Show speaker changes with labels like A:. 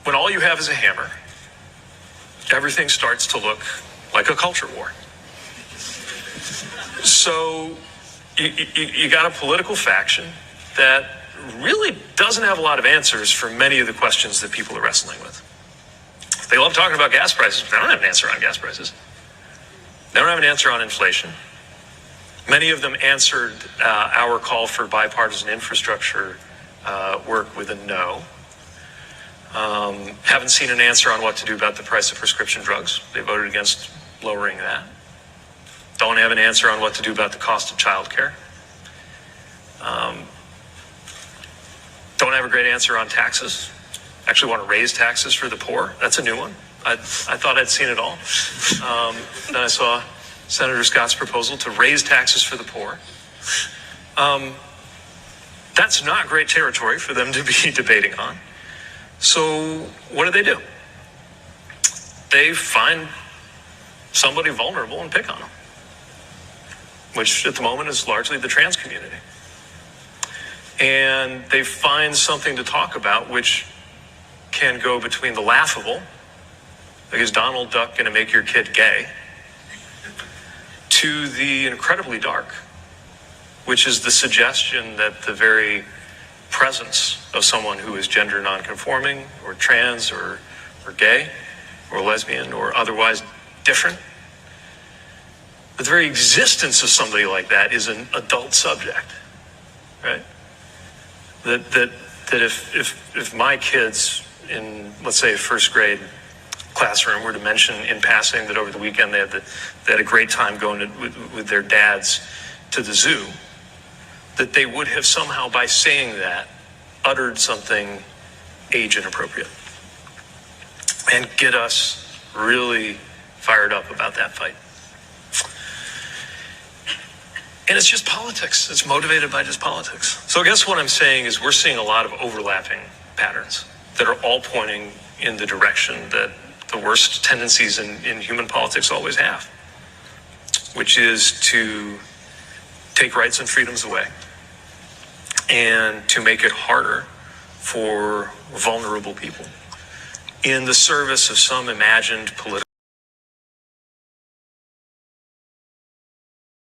A: when all you have is a hammer, everything starts to look like a culture war. So you got a political faction that really doesn't have a lot of answers for many of the questions that people are wrestling with. They love talking about gas prices, but they don't have an answer on gas prices. They don't have an answer on inflation. Many of them answered our call for bipartisan infrastructure work with a no. Haven't seen an answer on what to do about the price of prescription drugs. They voted against lowering that. Don't have an answer on what to do about the cost of childcare. Don't have a great answer on taxes. Actually want to raise taxes for the poor. That's a new one. I thought I'd seen it all. Then I saw Senator Scott's proposal to raise taxes for the poor. That's not great territory for them to be debating on. So what do? They find somebody vulnerable and pick on them, which at the moment is largely the trans community. And they find something to talk about which can go between the laughable, like is Donald Duck going to make your kid gay, to the incredibly dark, which is the suggestion that the very presence of someone who is gender nonconforming or trans or gay or lesbian or otherwise different, the very existence of somebody like that is an adult subject, right? That if my kids in, let's say, a first grade classroom were to mention in passing that over the weekend they had a great time going with their dads to the zoo, that they would have somehow, by saying that, uttered something age inappropriate and get us really fired up about that fight. And it's just politics. It's motivated by just politics. So I guess what I'm saying is we're seeing a lot of overlapping patterns that are all pointing in the direction that the worst tendencies in human politics always have, which is to take rights and freedoms away and to make it harder for vulnerable people in the service of some imagined political